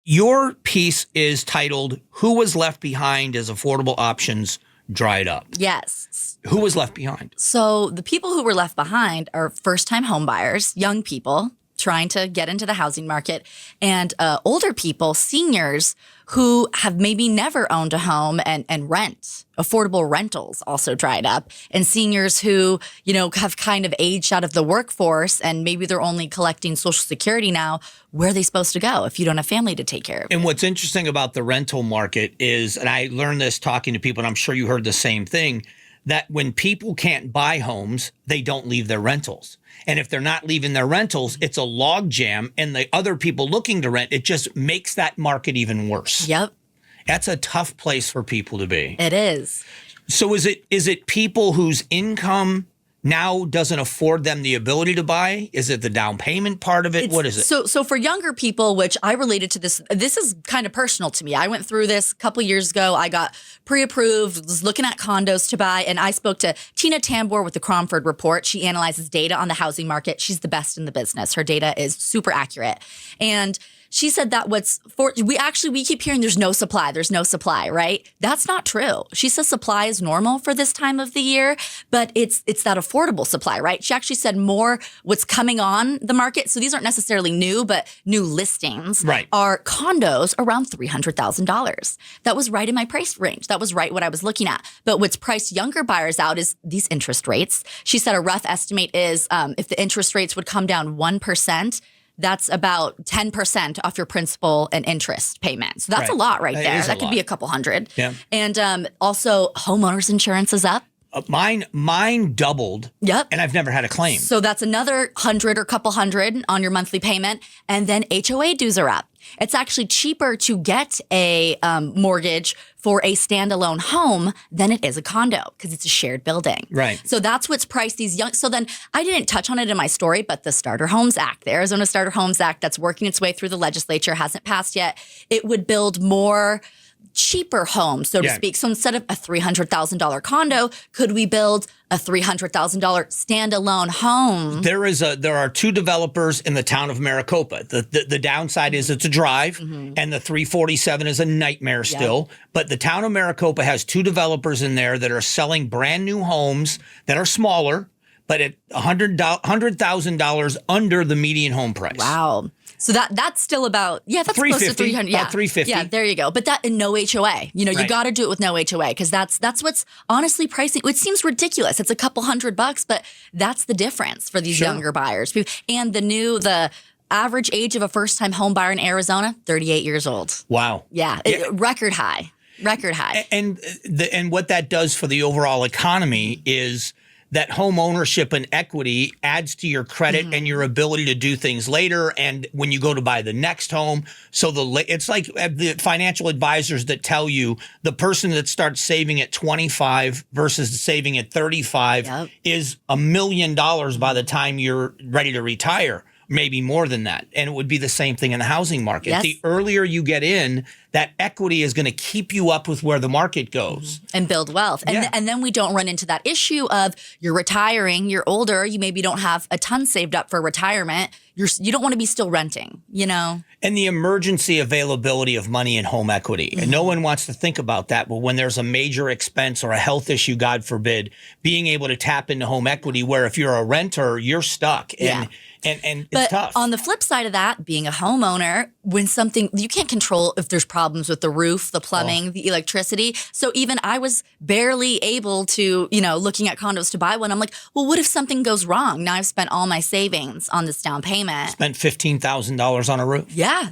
your piece is titled, Who Was Left Behind as Affordable Options Dried Up? Yes. Who was left behind? So the people who were left behind are first-time homebuyers, young people trying to get into the housing market, and older people, seniors who have maybe never owned a home and rent. Affordable rentals also dried up, and seniors who, have kind of aged out of the workforce and maybe they're only collecting Social Security now. Where are they supposed to go if you don't have family to take care of? And what's interesting about the rental market is, and I learned this talking to people, and I'm sure you heard the same thing, that when people can't buy homes, they don't leave their rentals. And if they're not leaving their rentals, it's a log jam, and the other people looking to rent, it just makes that market even worse. Yep. That's a tough place for people to be. It is. So is it people whose income now doesn't afford them the ability to buy? Is it the down payment part of it? What is it? So for younger people, which I related to this is kind of personal to me. I went through this a couple years ago. I got pre-approved, was looking at condos to buy, and I spoke to Tina Tambor with the Cromford Report. She analyzes data on the housing market. She's the best in the business. Her data is super accurate. And she said that we keep hearing there's no supply, right? That's not true. She says supply is normal for this time of the year, but it's that affordable supply, right? She actually said more what's coming on the market. So these aren't necessarily new, but new listings are condos around $300,000. That was right in my price range. That was right what I was looking at. But what's priced younger buyers out is these interest rates. She said a rough estimate is if the interest rates would come down 1%, that's about 10% off your principal and interest payment. So that's a lot right there. That could be a couple hundred. Yeah. And also homeowners insurance is up. Mine doubled. Yep. And I've never had a claim. So that's another 100 or couple hundred on your monthly payment. And then HOA dues are up. It's actually cheaper to get a mortgage for a standalone home than it is a condo because it's a shared building. Right. So that's what's priced these young. So then I didn't touch on it in my story, but the Starter Homes Act, the Arizona Starter Homes Act that's working its way through the legislature, hasn't passed yet. It would build more cheaper homes, so to speak. So instead of a $300,000 condo, could we build a $300,000 standalone home? There are two developers in the town of Maricopa. The downside is it's a drive, and the 347 is a nightmare still. But the town of Maricopa has two developers in there that are selling brand new homes that are smaller, but at $100,000 under the median home price. Wow. So that's still about, that's close to 300. About 350. Yeah, there you go. But that in no HOA. You got to do it with no HOA because that's what's honestly pricing. It seems ridiculous. It's a couple $100, but that's the difference for these younger buyers. And the average age of a first-time home buyer in Arizona, 38 years old. Wow. Yeah. Record high. Record high. And what that does for the overall economy is that home ownership and equity adds to your credit and your ability to do things later. And when you go to buy the next home, it's like the financial advisors that tell you the person that starts saving at 25 versus saving at 35 is $1 million by the time you're ready to retire. Maybe more than that. And it would be the same thing in the housing market. Yes. The earlier you get in, that equity is going to keep you up with where the market goes. And build wealth. And then we don't run into that issue of you're retiring, you're older, you maybe don't have a ton saved up for retirement. You don't want to be still renting, And the emergency availability of money in home equity. And no one wants to think about that. But when there's a major expense or a health issue, God forbid, being able to tap into home equity where if you're a renter, you're stuck. And it's tough. But on the flip side of that, being a homeowner, when something you can't control if there's problems with the roof, the plumbing, the electricity. So even I was barely able to, looking at condos to buy one. I'm like, well, what if something goes wrong? Now I've spent all my savings on this down payment. Spent $15,000 on a roof. Yeah,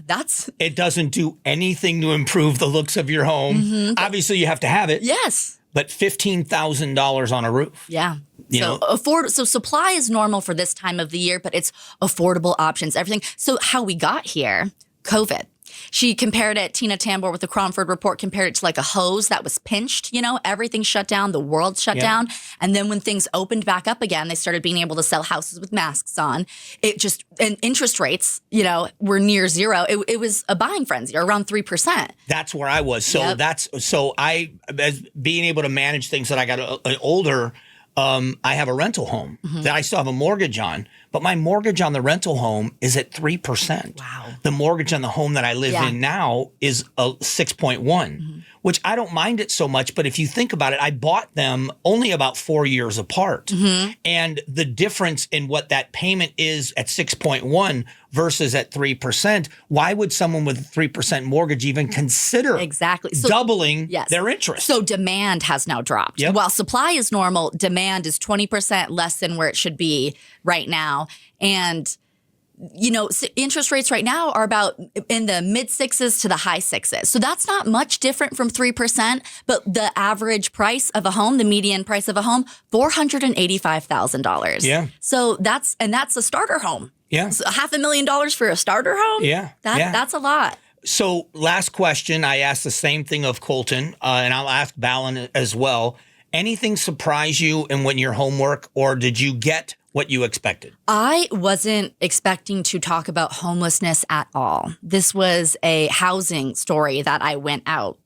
it doesn't do anything to improve the looks of your home. Obviously, you have to have it. Yes. But $15,000 on a roof. Yeah. So supply is normal for this time of the year, but it's affordable options, everything. So how we got here, COVID. She compared it, Tina Tambor with the Cromford Report compared it to like a hose that was pinched, everything shut down, the world shut down. And then when things opened back up again, they started being able to sell houses with masks on. And interest rates, were near zero. It was a buying frenzy, or around 3%. That's where I was. So as being able to manage things that I got older, I have a rental home that I still have a mortgage on, but my mortgage on the rental home is at 3%. Wow. The mortgage on the home that I live in now is a 6.1, which I don't mind it so much. But if you think about it, I bought them only about 4 years apart. And the difference in what that payment is at 6.1 versus at 3%, why would someone with a 3% mortgage even consider doubling their interest? So demand has now dropped. Yep. While supply is normal, demand is 20% less than where it should be right now. And interest rates right now are about in the mid sixes to the high sixes. So that's not much different from 3%, but the average price of a home, the median price of a home, $485,000. Yeah. So that's a starter home. Yeah. So $500,000 for a starter home? Yeah. That's a lot. So last question, I asked the same thing of Colton, and I'll ask Balin as well. Anything surprise you in when your homework, or did you get what you expected? I wasn't expecting to talk about homelessness at all. This was a housing story that I went out,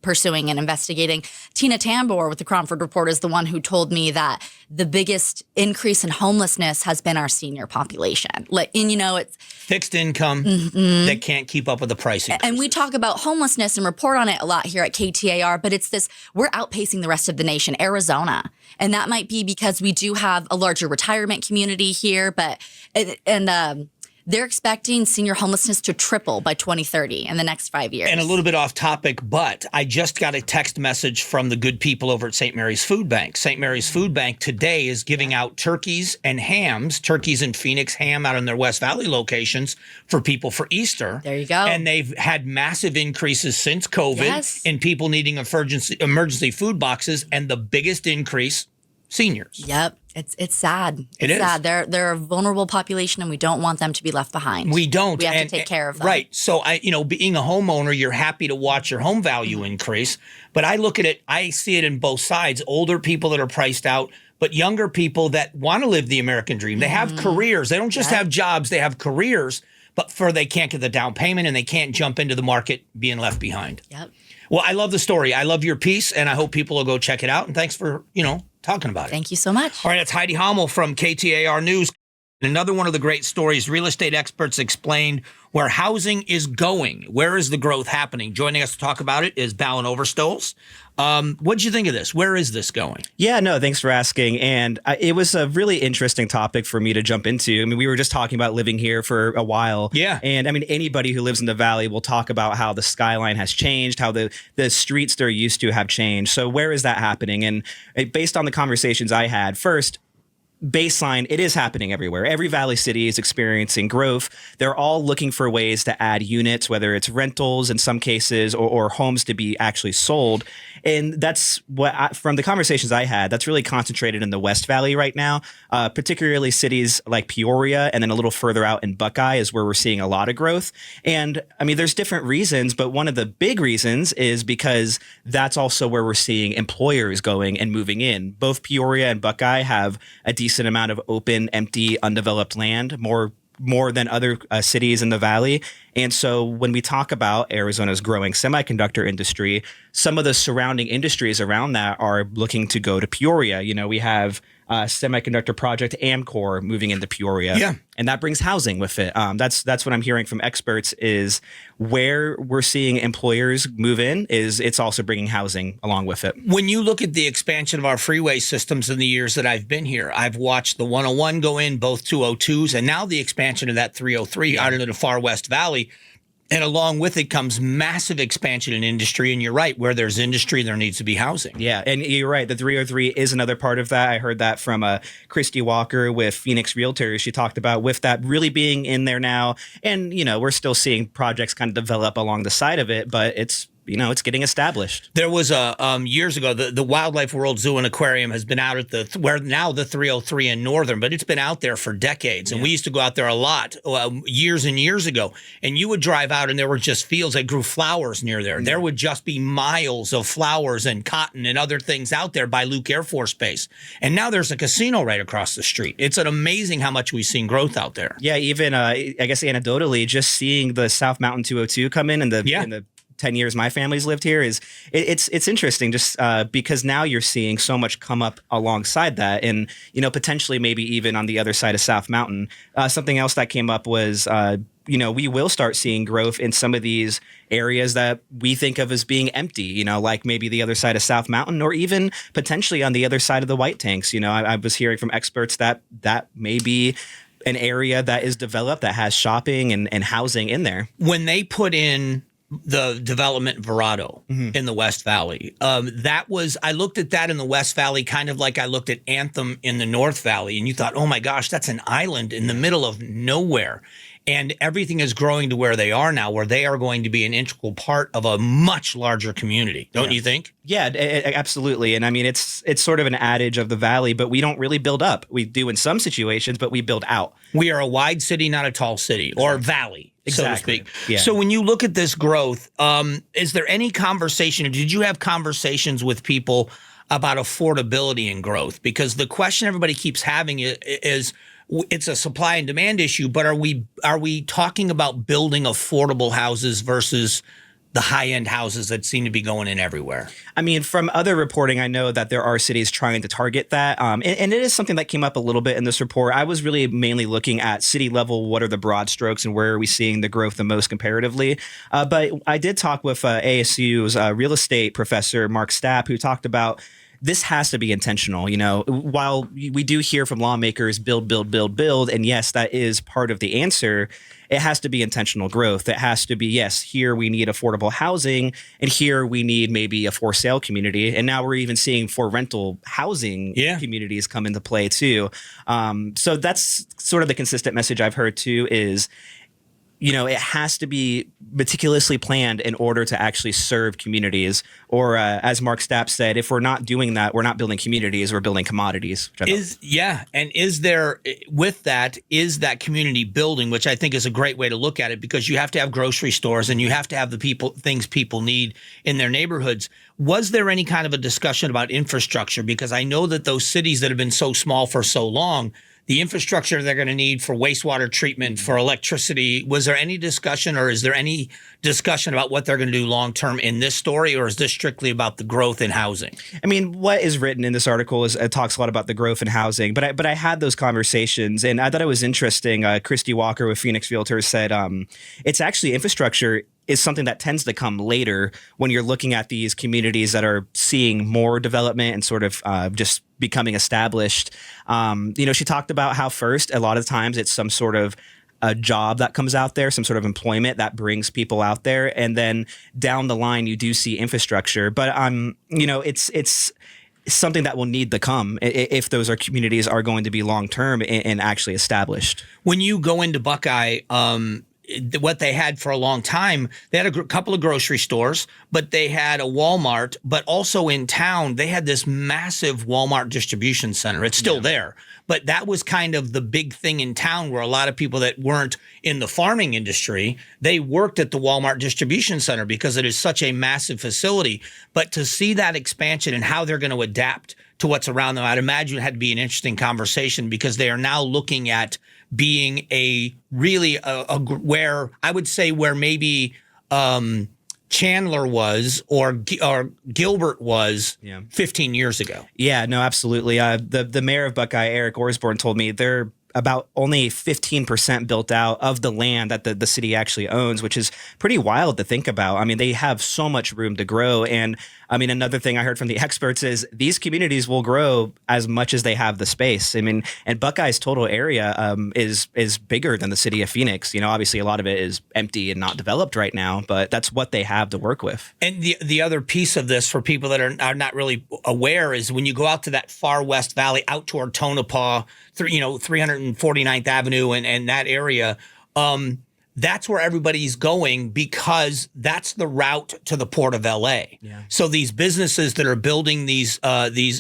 pursuing and investigating. Tina Tambor with the Cromford Report is the one who told me that the biggest increase in homelessness has been our senior population. It's fixed income that can't keep up with the price increases. And we talk about homelessness and report on it a lot here at KTAR, but it's this, we're outpacing the rest of the nation, Arizona. And that might be because we do have a larger retirement community here, but they're expecting senior homelessness to triple by 2030 in the next 5 years. And a little bit off topic, but I just got a text message from the good people over at St. Mary's Food Bank. St. Mary's Food Bank today is giving out turkeys and hams, turkeys in Phoenix, ham out in their West Valley locations for people for Easter. There you go. And they've had massive increases since COVID in people needing emergency food boxes, and the biggest increase, seniors. Yep. It's sad. It's sad. They're a vulnerable population, and we don't want them to be left behind. We don't. We have to take care of them. Right. So, being a homeowner, you're happy to watch your home value increase. But I look at it, I see it in both sides. Older people that are priced out, but younger people that want to live the American dream. They have careers. They don't just have jobs. They have careers, but they can't get the down payment, and they can't jump into the market being left behind. Yep. Well, I love the story. I love your piece, and I hope people will go check it out. And thanks for, talking about it. Thank you so much. All right, that's Heidi Hommel from KTAR News. Another one of the great stories, real estate experts explained where housing is going. Where is the growth happening? Joining us to talk about it is Balin Overstolz. What did you think of this? Where is this going? Yeah, no, thanks for asking. And it was a really interesting topic for me to jump into. I mean, we were just talking about living here for a while. Yeah. And I mean, anybody who lives in the Valley will talk about how the skyline has changed, how the streets they're used to have changed. So where is that happening? And based on the conversations I had, first, baseline, it is happening everywhere. Every Valley city is experiencing growth. They're all looking for ways to add units, whether it's rentals in some cases or homes to be actually sold. And that's from the conversations I had, that's really concentrated in the West Valley right now, particularly cities like Peoria, and then a little further out in Buckeye is where we're seeing a lot of growth. And I mean, there's different reasons, but one of the big reasons is because that's also where we're seeing employers going and moving in. Both Peoria and Buckeye have a decent amount of open, empty, undeveloped land, more than other cities in the Valley. And so when we talk about Arizona's growing semiconductor industry, some of the surrounding industries around that are looking to go to Peoria. We have semiconductor project Amcor moving into Peoria. Yeah. And that brings housing with it. That's what I'm hearing from experts is where we're seeing employers move in is it's also bringing housing along with it. When you look at the expansion of our freeway systems in the years that I've been here, I've watched the 101 go in, both 202s, and now the expansion of that 303 out into the far West Valley. And along with it comes massive expansion in industry. And you're right, where there's industry, there needs to be housing. Yeah, and you're right. The 303 is another part of that. I heard that from Christy Walker with Phoenix Realtors. She talked about with that really being in there now. And, we're still seeing projects kind of develop along the side of it, but it's getting established. There was years ago, the Wildlife World Zoo and Aquarium has been out at where now the 303 in Northern, but it's been out there for decades. And we used to go out there a lot years and years ago. And you would drive out and there were just fields that grew flowers near there. There would just be miles of flowers and cotton and other things out there by Luke Air Force Base. And now there's a casino right across the street. It's amazing how much we've seen growth out there. Yeah, even I guess anecdotally, just seeing the South Mountain 202 come in the 10 years my family's lived here is it's interesting just because now you're seeing so much come up alongside that. And, potentially maybe even on the other side of South Mountain. Something else that came up was, we will start seeing growth in some of these areas that we think of as being empty, like maybe the other side of South Mountain or even potentially on the other side of the White Tanks. I was hearing from experts that may be an area that is developed that has shopping and housing in there. When they put in the development Verado in the West Valley, I looked at that in the West Valley kind of like I looked at Anthem in the North Valley, and you thought, oh my gosh, that's an island in the middle of nowhere. And everything is growing to where they are now, where they are going to be an integral part of a much larger community, don't you think? Yeah, absolutely. And I mean, it's sort of an adage of the Valley, but we don't really build up. We do in some situations, but we build out. We are a wide city, not a tall city, or valley, so to speak. Yeah. So when you look at this growth, is there any conversation, or did you have conversations with people about affordability and growth? Because the question everybody keeps having is it's a supply and demand issue, but are we talking about building affordable houses versus the high-end houses that seem to be going in everywhere? I mean, from other reporting, I know that there are cities trying to target that. And it is something that came up a little bit in this report. I was really mainly looking at city level, what are the broad strokes and where are we seeing the growth the most comparatively. But I did talk with ASU's real estate professor, Mark Stapp, who talked about this has to be intentional. While we do hear from lawmakers, build, and yes, that is part of the answer, it has to be intentional growth. It has to be, yes, here we need affordable housing, and here we need maybe a for sale community. And now we're even seeing for rental housing communities come into play too. So that's sort of the consistent message I've heard too is, it has to be meticulously planned in order to actually serve communities. Or as Mark Stapp said, if we're not doing that, we're not building communities, we're building commodities. And is that community building, which I think is a great way to look at it, because you have to have grocery stores and you have to have the things people need in their neighborhoods. Was there any kind of a discussion about infrastructure? Because I know that those cities that have been so small for so long, the infrastructure they're going to need for wastewater treatment, for electricity, was there any discussion, or is there any discussion about what they're going to do long term in this story, or is this strictly about the growth in housing? I mean, what is written in this article it talks a lot about the growth in housing, but I had those conversations and I thought it was interesting. Christy Walker with Phoenix Realtors said it's actually infrastructure is something that tends to come later when you're looking at these communities that are seeing more development and sort of just becoming established. She talked about how first, a lot of times it's some sort of a job that comes out there, some sort of employment that brings people out there. And then down the line, you do see infrastructure. But, it's something that will need to come if those communities are going to be long-term and actually established. When you go into Buckeye, what they had for a long time, they had a couple of grocery stores, but they had a Walmart, but also in town, they had this massive Walmart distribution center. It's still there, but that was kind of the big thing in town where a lot of people that weren't in the farming industry, they worked at the Walmart distribution center because it is such a massive facility. But to see that expansion and how they're going to adapt to what's around them, I'd imagine it had to be an interesting conversation because they are now looking at being where I would say where maybe Chandler was or Gilbert was 15 years ago. Yeah, no, absolutely. The mayor of Buckeye, Eric Orsborn, told me they're about only 15% built out of the land that the city actually owns, which is pretty wild to think about. I mean, they have so much room to grow. And I mean, another thing I heard from the experts is these communities will grow as much as they have the space. I mean, and Buckeye's total are is bigger than the city of Phoenix. Obviously a lot of it is empty and not developed right now, but that's what they have to work with. And the other piece of this for people that are not really aware is when you go out to that far West Valley, out toward Tonopah, 349th Avenue and that area, that's where everybody's going because that's the route to the Port of LA. Yeah. So these businesses that are building these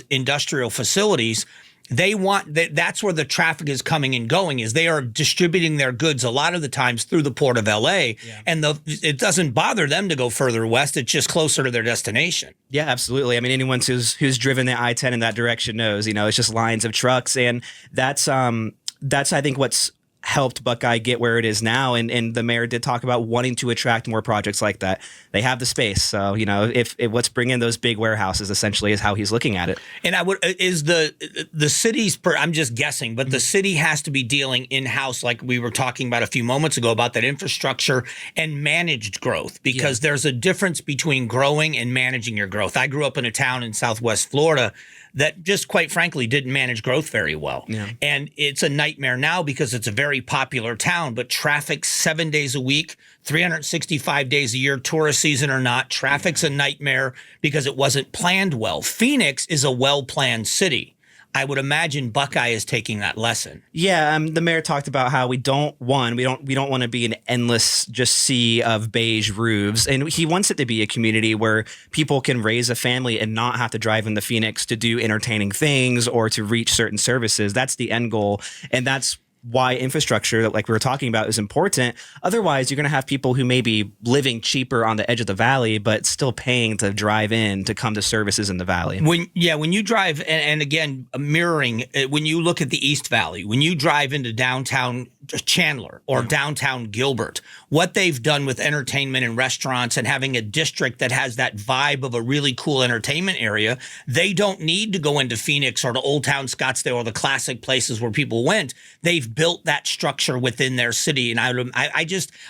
industrial facilities, that's where the traffic is coming and going, is they are distributing their goods a lot of the times through the Port of LA. Yeah. And it doesn't bother them to go further west. It's just closer to their destination. Yeah, absolutely. I mean, anyone who's driven the I-10 in that direction knows, it's just lines of trucks. And that's I think what's helped Buckeye get where it is now. And the mayor did talk about wanting to attract more projects like that. They have the space. So, if what's bringing those big warehouses essentially is how he's looking at it. And is the city's, I'm just guessing, but the city has to be dealing in-house, like we were talking about a few moments ago, about that infrastructure and managed growth, because there's a difference between growing and managing your growth. I grew up in a town in Southwest Florida that just quite frankly didn't manage growth very well. Yeah. And it's a nightmare now because it's a very popular town, but traffic 7 days a week, 365 days a year, tourist season or not, traffic's a nightmare because it wasn't planned well. Phoenix is a well-planned city. I would imagine Buckeye is taking that lesson. Yeah, the mayor talked about how we don't want to be an endless just sea of beige roofs, and he wants it to be a community where people can raise a family and not have to drive into Phoenix to do entertaining things or to reach certain services. That's the end goal, and that's why infrastructure, like we were talking about, is important. Otherwise, you're going to have people who may be living cheaper on the edge of the valley, but still paying to drive in to come to services in the valley. When you drive, and again, mirroring, when you look at the East Valley, when you drive into downtown Chandler or downtown Gilbert, what they've done with entertainment and restaurants and having a district that has that vibe of a really cool entertainment area, they don't need to go into Phoenix or to Old Town Scottsdale or the classic places where people went. They've built that structure within their city. And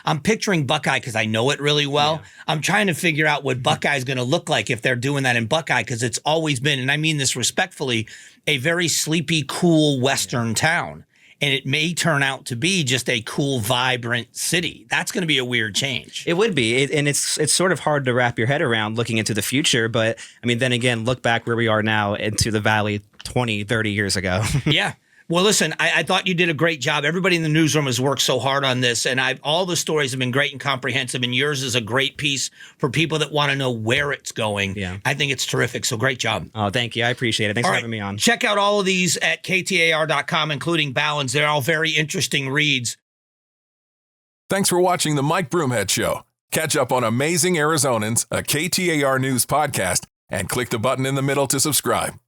I'm picturing Buckeye because I know it really well. Yeah. I'm trying to figure out what Buckeye is going to look like if they're doing that in Buckeye, because it's always been, and I mean this respectfully, a very sleepy, cool Western town. And it may turn out to be just a cool, vibrant city. That's going to be a weird change. It would be. And it's sort of hard to wrap your head around looking into the future. But, I mean, then again, look back where we are now into the valley 20, 30 years ago. Yeah. Well, listen, I thought you did a great job. Everybody in the newsroom has worked so hard on this, and all the stories have been great and comprehensive, and yours is a great piece for people that want to know where it's going. Yeah. I think it's terrific, so great job. Oh, thank you. I appreciate it. Thanks for having me on. Check out all of these at KTAR.com, including Balin's. They're all very interesting reads. Thanks for watching the Mike Broomhead Show. Catch up on Amazing Arizonans, a KTAR News podcast, and click the button in the middle to subscribe.